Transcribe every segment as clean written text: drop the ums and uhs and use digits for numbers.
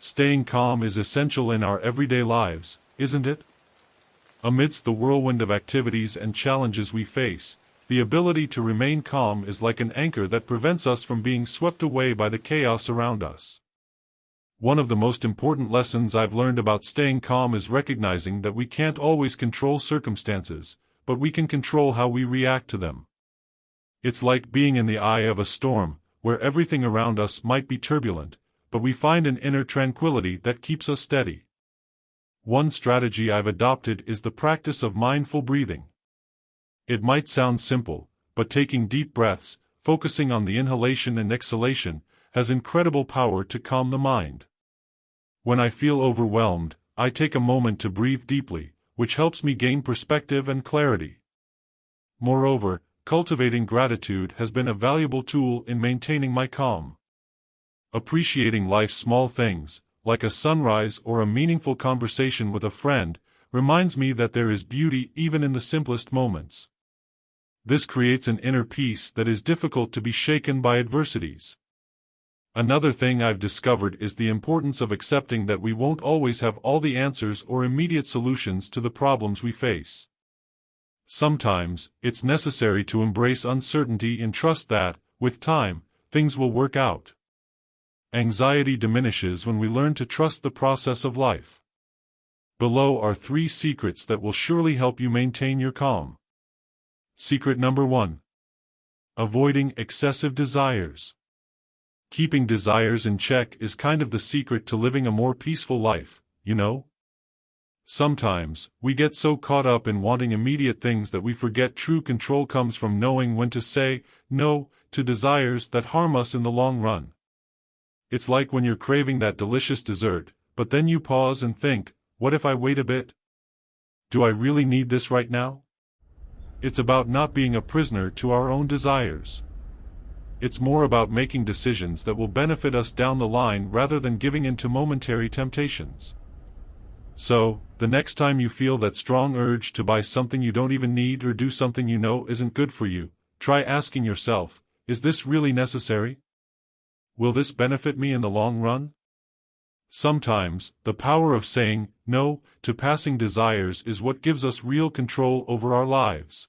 Staying calm is essential in our everyday lives, isn't it? Amidst the whirlwind of activities and challenges we face, the ability to remain calm is like an anchor that prevents us from being swept away by the chaos around us. One of the most important lessons I've learned about staying calm is recognizing that we can't always control circumstances, but we can control how we react to them. It's like being in the eye of a storm, where everything around us might be turbulent, but we find an inner tranquility that keeps us steady. One strategy I've adopted is the practice of mindful breathing. It might sound simple, but taking deep breaths, focusing on the inhalation and exhalation, has incredible power to calm the mind. When I feel overwhelmed, I take a moment to breathe deeply, which helps me gain perspective and clarity. Moreover, cultivating gratitude has been a valuable tool in maintaining my calm. Appreciating life's small things, like a sunrise or a meaningful conversation with a friend, reminds me that there is beauty even in the simplest moments. This creates an inner peace that is difficult to be shaken by adversities. Another thing I've discovered is the importance of accepting that we won't always have all the answers or immediate solutions to the problems we face. Sometimes, it's necessary to embrace uncertainty and trust that, with time, things will work out. Anxiety diminishes when we learn to trust the process of life. Below are 3 secrets that will surely help you maintain your calm. Secret number 1. Avoiding excessive desires. Keeping desires in check is kind of the secret to living a more peaceful life, you know? Sometimes, we get so caught up in wanting immediate things that we forget true control comes from knowing when to say no to desires that harm us in the long run. It's like when you're craving that delicious dessert, but then you pause and think, what if I wait a bit? Do I really need this right now? It's about not being a prisoner to our own desires. It's more about making decisions that will benefit us down the line rather than giving in to momentary temptations. So, the next time you feel that strong urge to buy something you don't even need or do something you know isn't good for you, try asking yourself, is this really necessary? Will this benefit me in the long run? Sometimes, the power of saying no to passing desires is what gives us real control over our lives.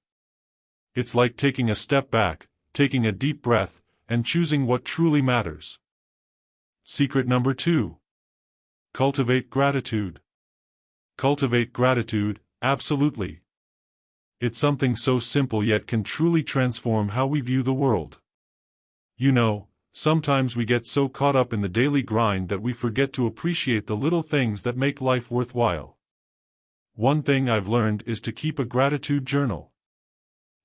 It's like taking a step back, taking a deep breath, and choosing what truly matters. Secret number 2. Cultivate gratitude. Cultivate gratitude, absolutely. It's something so simple yet can truly transform how we view the world. You know, sometimes we get so caught up in the daily grind that we forget to appreciate the little things that make life worthwhile. One thing I've learned is to keep a gratitude journal.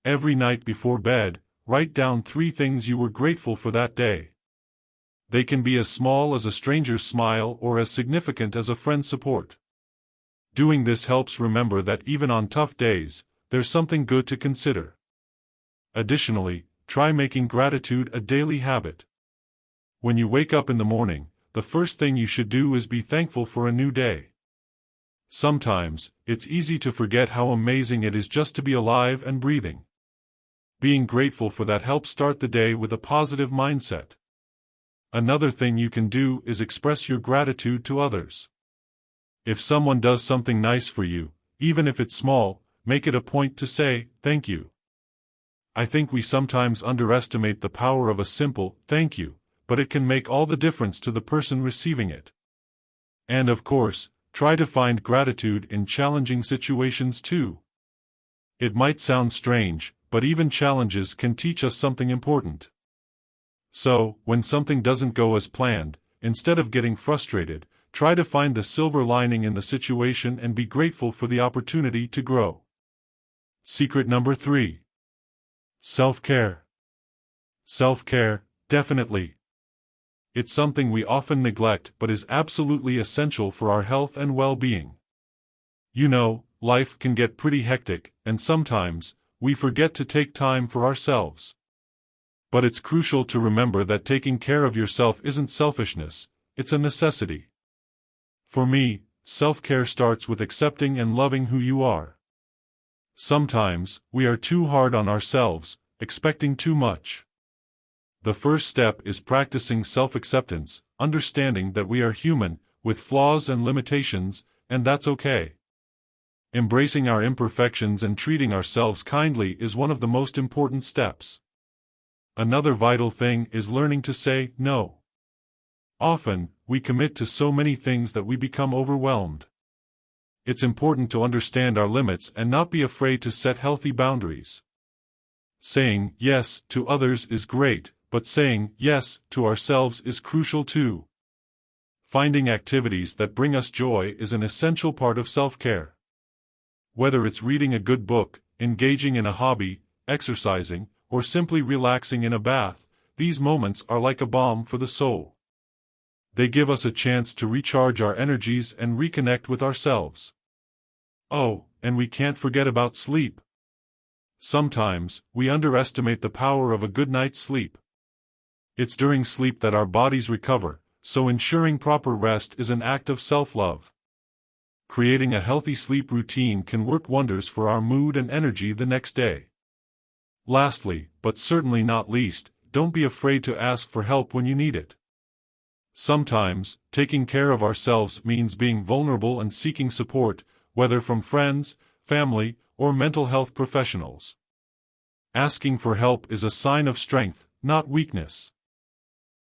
Every night before bed, write down 3 things you were grateful for that day. They can be as small as a stranger's smile or as significant as a friend's support. Doing this helps remember that even on tough days, there's something good to consider. Additionally, try making gratitude a daily habit. When you wake up in the morning, the first thing you should do is be thankful for a new day. Sometimes, it's easy to forget how amazing it is just to be alive and breathing. Being grateful for that helps start the day with a positive mindset. Another thing you can do is express your gratitude to others. If someone does something nice for you, even if it's small, make it a point to say, thank you. I think we sometimes underestimate the power of a simple, thank you, but it can make all the difference to the person receiving it. And of course, try to find gratitude in challenging situations too. It might sound strange, but even challenges can teach us something important. So, when something doesn't go as planned, instead of getting frustrated, try to find the silver lining in the situation and be grateful for the opportunity to grow. Secret number 3. Self-care. Self-care, definitely. It's something we often neglect but is absolutely essential for our health and well-being. You know, life can get pretty hectic, and sometimes, we forget to take time for ourselves. But it's crucial to remember that taking care of yourself isn't selfishness, it's a necessity. For me, self-care starts with accepting and loving who you are. Sometimes, we are too hard on ourselves, expecting too much. The first step is practicing self-acceptance, understanding that we are human, with flaws and limitations, and that's okay. Embracing our imperfections and treating ourselves kindly is one of the most important steps. Another vital thing is learning to say no. Often, we commit to so many things that we become overwhelmed. It's important to understand our limits and not be afraid to set healthy boundaries. Saying yes to others is great, but saying yes to ourselves is crucial too. Finding activities that bring us joy is an essential part of self-care. Whether it's reading a good book, engaging in a hobby, exercising, or simply relaxing in a bath, these moments are like a balm for the soul. They give us a chance to recharge our energies and reconnect with ourselves. Oh, and we can't forget about sleep. Sometimes, we underestimate the power of a good night's sleep. It's during sleep that our bodies recover, so ensuring proper rest is an act of self-love. Creating a healthy sleep routine can work wonders for our mood and energy the next day. Lastly, but certainly not least, don't be afraid to ask for help when you need it. Sometimes, taking care of ourselves means being vulnerable and seeking support, whether from friends, family, or mental health professionals. Asking for help is a sign of strength, not weakness.